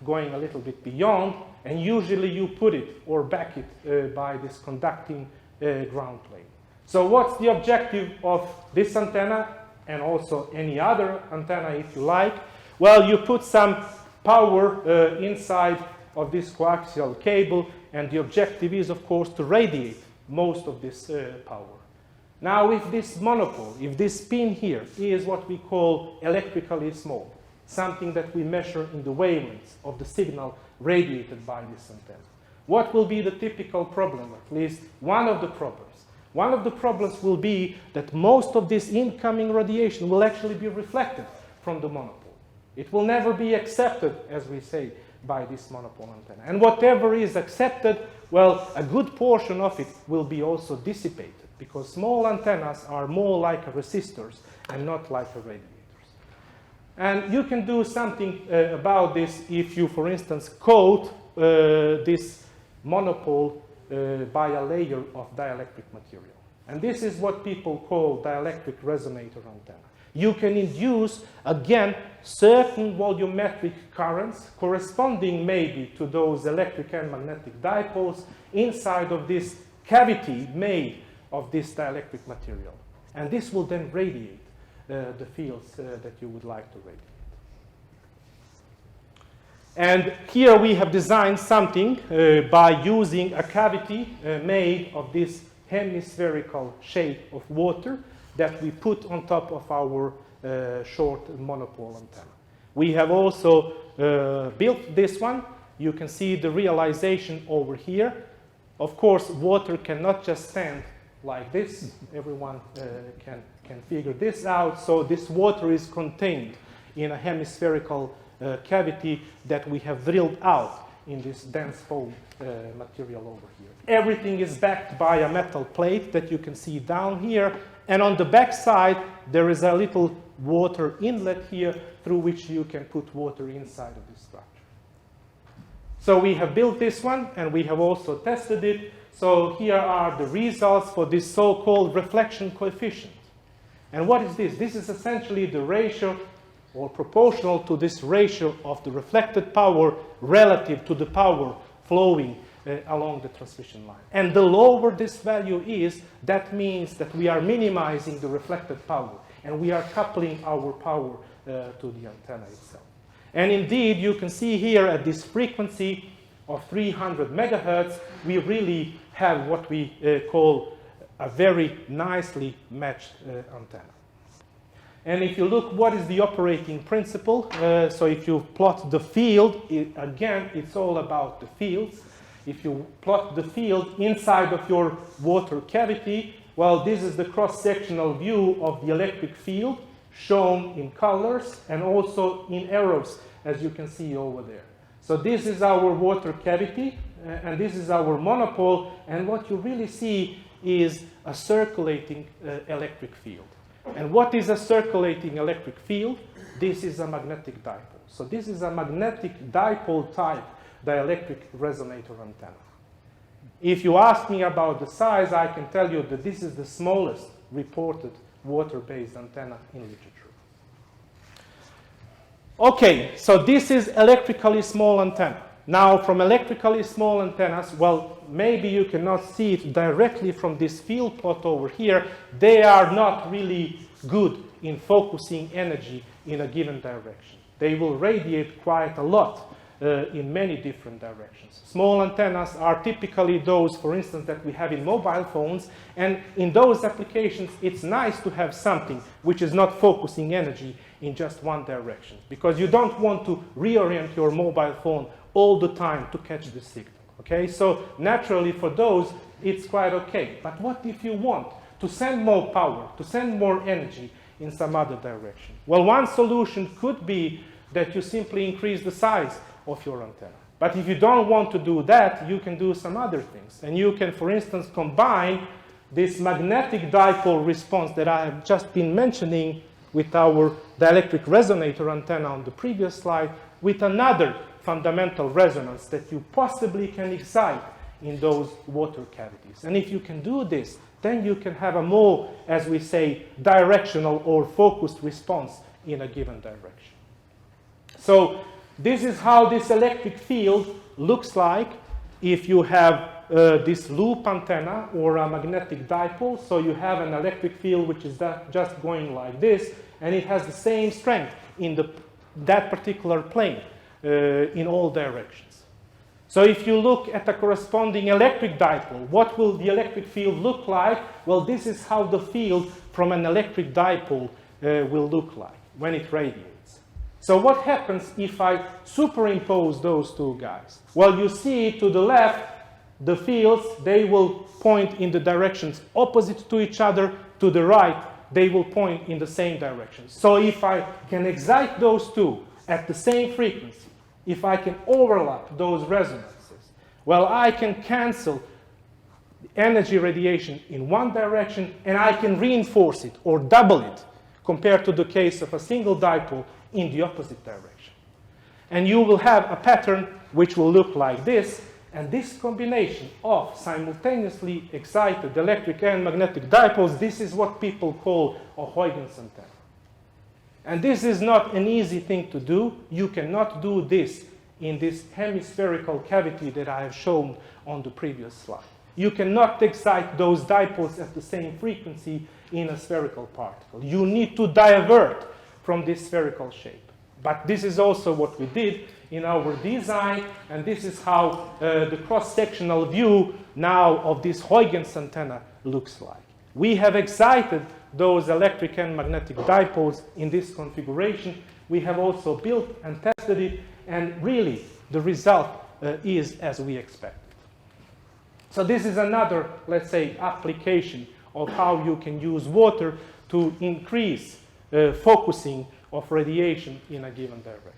going a little bit beyond, and usually you put it or back it by this conducting ground plane. So what's the objective of this antenna, and also any other antenna if you like? Well, you put some power inside of this coaxial cable, and the objective is, of course, to radiate most of this power. Now, if this monopole, if this pin here is what we call electrically small, something that we measure in the wavelengths of the signal radiated by this antenna, what will be the typical problem, at least one of the problems? One of the problems will be that most of this incoming radiation will actually be reflected from the monopole. It will never be accepted, as we say, by this monopole antenna. And whatever is accepted, well, a good portion of it will be also dissipated, because small antennas are more like resistors and not like radiators. And you can do something about this if you, for instance, coat this monopole by a layer of dielectric material. And this is what people call dielectric resonator antenna. You can induce, again, certain volumetric currents corresponding maybe to those electric and magnetic dipoles inside of this cavity made of this dielectric material. And this will then radiate the fields that you would like to radiate. And here we have designed something by using a cavity made of this hemispherical shape of water that we put on top of our short monopole antenna. We have also built this one. You can see the realization over here. Of course, water cannot just stand like this. Everyone can figure this out. So this water is contained in a hemispherical cavity that we have drilled out in this dense foam material over here. Everything is backed by a metal plate that you can see down here. And on the back side, there is a little water inlet here through which you can put water inside of this structure. So we have built this one, and we have also tested it. So here are the results for this so-called reflection coefficient. And what is this? This is essentially the ratio, or proportional to this ratio of the reflected power relative to the power flowing along the transmission line. And the lower this value is, that means that we are minimizing the reflected power, and we are coupling our power to the antenna itself. And indeed, you can see here at this frequency of 300 megahertz, we really have what we call a very nicely matched antenna. And if you look, what is the operating principle? So if you plot the field, again, it's all about the fields. If you plot the field inside of your water cavity, well, this is the cross-sectional view of the electric field shown in colors and also in arrows, as you can see over there. So this is our water cavity, and this is our monopole, and what you really see is a circulating electric field. And what is a circulating electric field? This is a magnetic dipole. So this is a magnetic dipole type dielectric resonator antenna. If you ask me about the size, I can tell you that this is the smallest reported water-based antenna in literature. Okay, so this is electrically small antenna. Now, from electrically small antennas, well, maybe you cannot see it directly from this field plot over here. They are not really good in focusing energy in a given direction. They will radiate quite a lot in many different directions. Small antennas are typically those, for instance, that we have in mobile phones, and in those applications, it's nice to have something which is not focusing energy in just one direction, because you don't want to reorient your mobile phone all the time to catch the signal, okay? So naturally for those, it's quite okay. But what if you want to send more power, to send more energy in some other direction? Well, one solution could be that you simply increase the size of your antenna. But if you don't want to do that, you can do some other things. And you can, for instance, combine this magnetic dipole response that I have just been mentioning with our dielectric resonator antenna on the previous slide with another fundamental resonance that you possibly can excite in those water cavities. And if you can do this, then you can have a more, as we say, directional or focused response in a given direction. So this is how this electric field looks like if you have this loop antenna or a magnetic dipole. So you have an electric field which is just going like this, and it has the same strength in that particular plane in all directions. So if you look at the corresponding electric dipole, what will the electric field look like? Well, this is how the field from an electric dipole will look like when it radiates. So what happens if I superimpose those two guys? Well, you see to the left, the fields, they will point in the directions opposite to each other. To the right, they will point in the same direction. So if I can excite those two at the same frequency, if I can overlap those resonances, well, I can cancel energy radiation in one direction, and I can reinforce it or double it compared to the case of a single dipole in the opposite direction. And you will have a pattern which will look like this, and this combination of simultaneously excited electric and magnetic dipoles, this is what people call a Huygens antenna. And this is not an easy thing to do. You cannot do this in this hemispherical cavity that I have shown on the previous slide. You cannot excite those dipoles at the same frequency in a spherical particle. You need to divert from this spherical shape. But this is also what we did in our design, and this is how the cross-sectional view now of this Huygens antenna looks like. We have excited those electric and magnetic dipoles in this configuration. We have also built and tested it, and really the result is as we expected. So this is another, let's say, application of how you can use water to increase focusing of radiation in a given direction.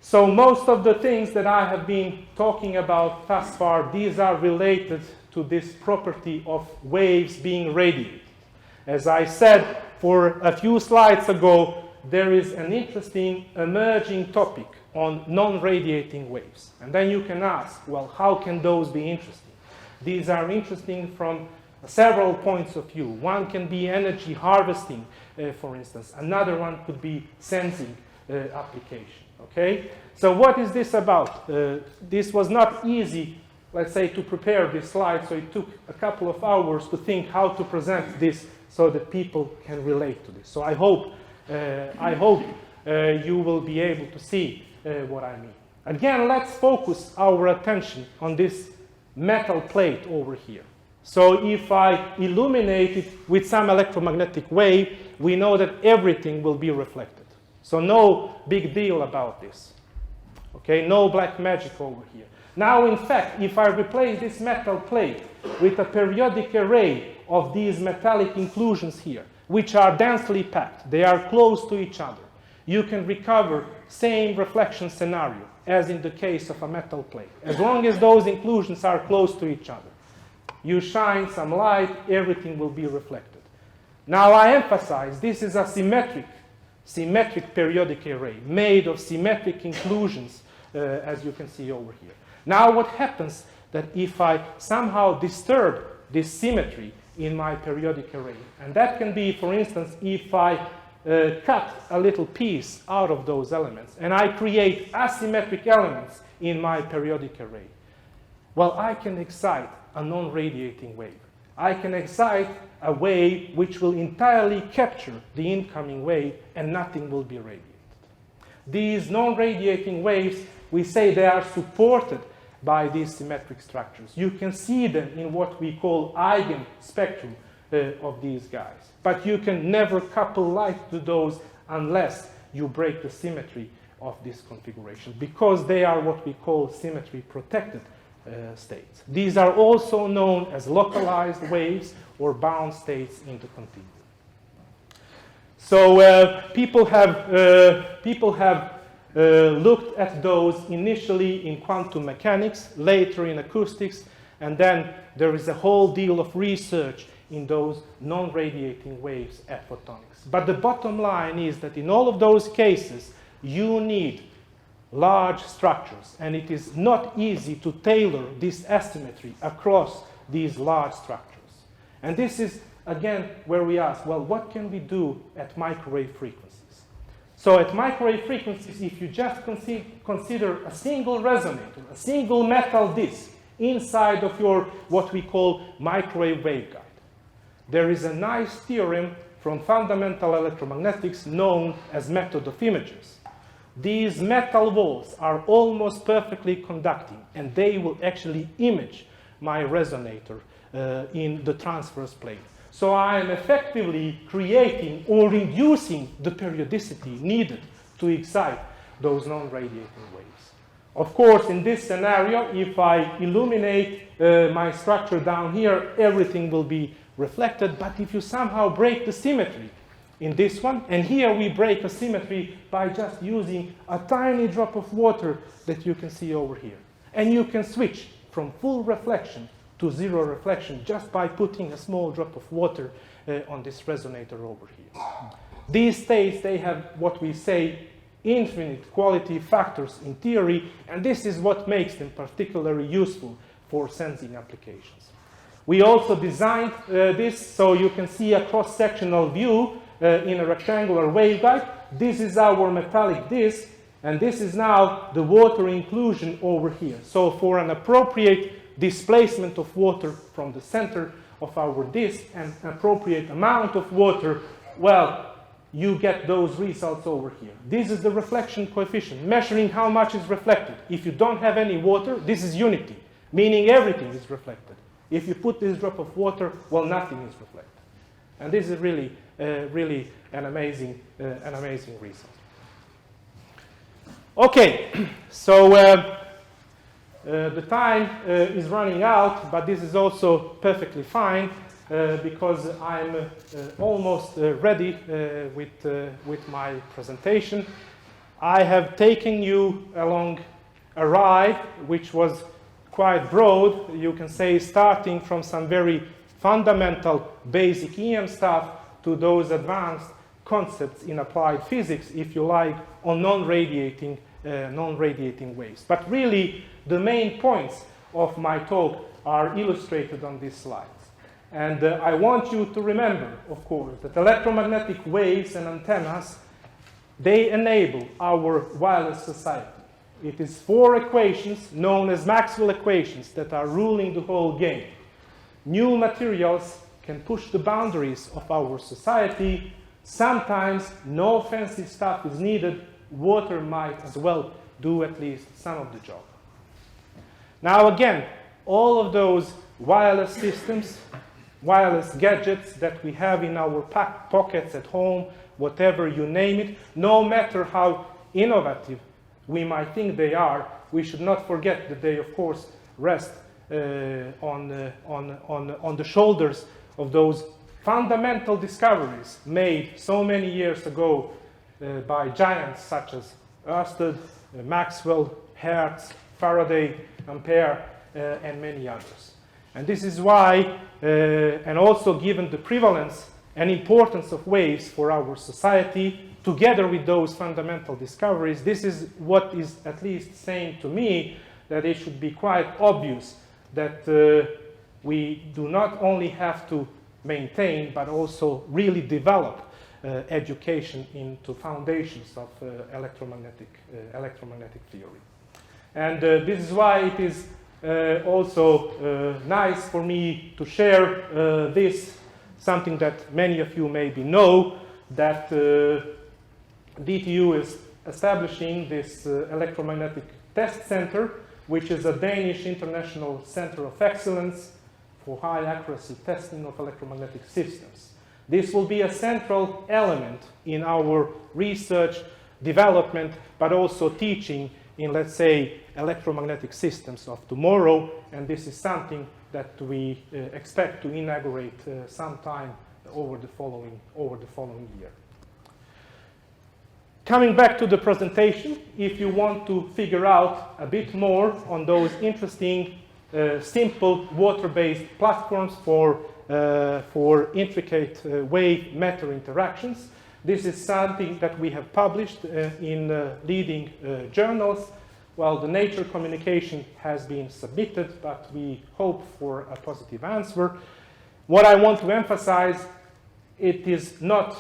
So most of the things that I have been talking about thus far, these are related to this property of waves being radiated. As I said for a few slides ago, there is an interesting emerging topic on non-radiating waves. And then you can ask, well, how can those be interesting? These are interesting from several points of view. One can be energy harvesting, for instance. Another one could be sensing application. Okay? So what is this about? This was not easy, let's say, to prepare this slide, so it took a couple of hours to think how to present this so that people can relate to this. So I hope you will be able to see what I mean. Again, let's focus our attention on this metal plate over here. So if I illuminate it with some electromagnetic wave, we know that everything will be reflected. So no big deal about this. Okay, no black magic over here. Now, in fact, if I replace this metal plate with a periodic array of these metallic inclusions here, which are densely packed, they are close to each other, you can recover same reflection scenario as in the case of a metal plate. As long as those inclusions are close to each other, you shine some light, everything will be reflected. Now, I emphasize this is a symmetric periodic array made of symmetric inclusions, as you can see over here. Now what happens that if I somehow disturb this symmetry in my periodic array. And that can be, for instance, if I cut a little piece out of those elements and I create asymmetric elements in my periodic array. Well, I can excite a non-radiating wave. I can excite a wave which will entirely capture the incoming wave and nothing will be radiated. These non-radiating waves, we say they are supported by these symmetric structures. You can see them in what we call eigenspectrum of these guys. But you can never couple light to those unless you break the symmetry of this configuration, because they are what we call symmetry protected states. These are also known as localized waves or bound states in the continuum. So people have looked at those initially in quantum mechanics, later in acoustics, and then there is a whole deal of research in those non-radiating waves at photonics. But the bottom line is that in all of those cases, you need large structures, and it is not easy to tailor this asymmetry across these large structures. And this is, again, where we ask, well, what can we do at microwave frequencies? So at microwave frequencies, if you just consider a single resonator, a single metal disc inside of your, what we call microwave waveguide, there is a nice theorem from fundamental electromagnetics known as method of images. These metal walls are almost perfectly conducting, and they will actually image my resonator in the transverse plane. So I am effectively creating or reducing the periodicity needed to excite those non-radiating waves. Of course, in this scenario, if I illuminate my structure down here, everything will be reflected. But if you somehow break the symmetry in this one, and here we break a symmetry by just using a tiny drop of water that you can see over here. And you can switch from full reflection to zero reflection just by putting a small drop of water on this resonator over here. These states, they have what we say infinite quality factors in theory, and this is what makes them particularly useful for sensing applications. We also designed this so you can see a cross-sectional view in a rectangular waveguide. This is our metallic disc, and this is now the water inclusion over here. So for an appropriate displacement of water from the center of our disc and an appropriate amount of water, well, you get those results over here. This is the reflection coefficient, measuring how much is reflected. If you don't have any water, this is unity, meaning everything is reflected. If you put this drop of water, well, nothing is reflected. And this is really an amazing result. Okay, so the time is running out, but this is also perfectly fine because I'm almost ready with my presentation. I have taken you along a ride which was quite broad, you can say, starting from some very fundamental basic EM stuff to those advanced concepts in applied physics, if you like, on non-radiating waves. But really, the main points of my talk are illustrated on these slides. And I want you to remember, of course, that electromagnetic waves and antennas, they enable our wireless society. It is 4 equations known as Maxwell equations that are ruling the whole game. New materials can push the boundaries of our society. Sometimes no fancy stuff is needed. Water might as well do at least some of the job. Now again, all of those wireless systems, wireless gadgets that we have in our pockets at home, whatever you name it, no matter how innovative we might think they are, we should not forget that they, of course, rest on the shoulders of those fundamental discoveries made so many years ago by giants such as Ørsted, Maxwell, Hertz, Faraday, Ampere, and many others. And this is why, and also given the prevalence and importance of waves for our society, together with those fundamental discoveries, this is what is at least saying to me that it should be quite obvious that we do not only have to maintain, but also really develop education into foundations of electromagnetic theory. And this is why it is also nice for me to share this, something that many of you maybe know, that DTU is establishing this electromagnetic test center, which is a Danish international center of excellence for high accuracy testing of electromagnetic systems. This will be a central element in our research, development, but also teaching in, let's say, electromagnetic systems of tomorrow, and this is something that we expect to inaugurate sometime over the following year. Coming back to the presentation, if you want to figure out a bit more on those interesting, simple water-based platforms for intricate wave-matter interactions, this is something that we have published in leading journals. Well, the Nature communication has been submitted, but we hope for a positive answer. What I want to emphasize, it is not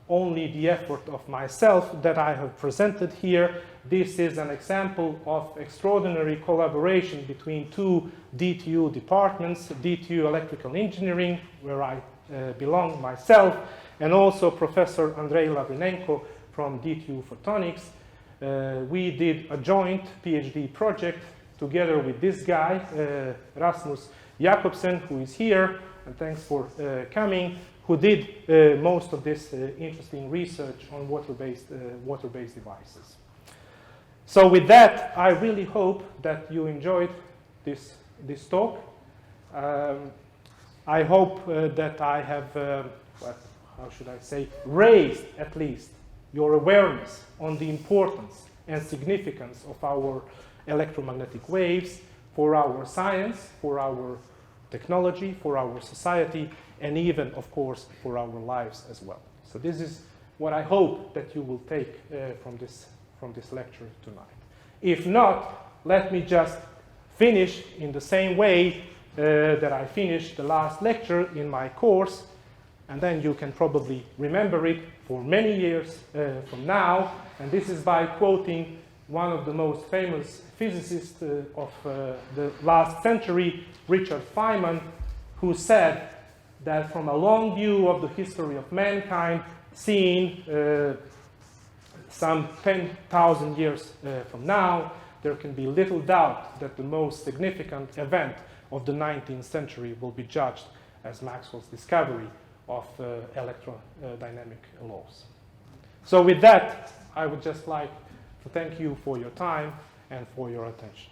only the effort of myself that I have presented here. This is an example of extraordinary collaboration between two DTU departments, DTU Electrical Engineering, where I belong myself, and also Professor Andrei Lavrinenko from DTU Photonics. We did a joint PhD project together with this guy, Rasmus Jakobsen, who is here, and thanks for coming, who did most of this interesting research on water-based devices. So with that, I really hope that you enjoyed this talk. I hope that I have, how should I say, raised at least your awareness on the importance and significance of our electromagnetic waves for our science, for our technology, for our society, and even, of course, for our lives as well. So this is what I hope that you will take from this lecture tonight. If not, let me just finish in the same way that I finished the last lecture in my course, and then you can probably remember it for many years from now. And this is by quoting one of the most famous physicists of the last century, Richard Feynman, who said that from a long view of the history of mankind, seen some 10,000 years from now, there can be little doubt that the most significant event of the 19th century will be judged as Maxwell's discovery of electrodynamic laws. So with that, I would just like to thank you for your time and for your attention.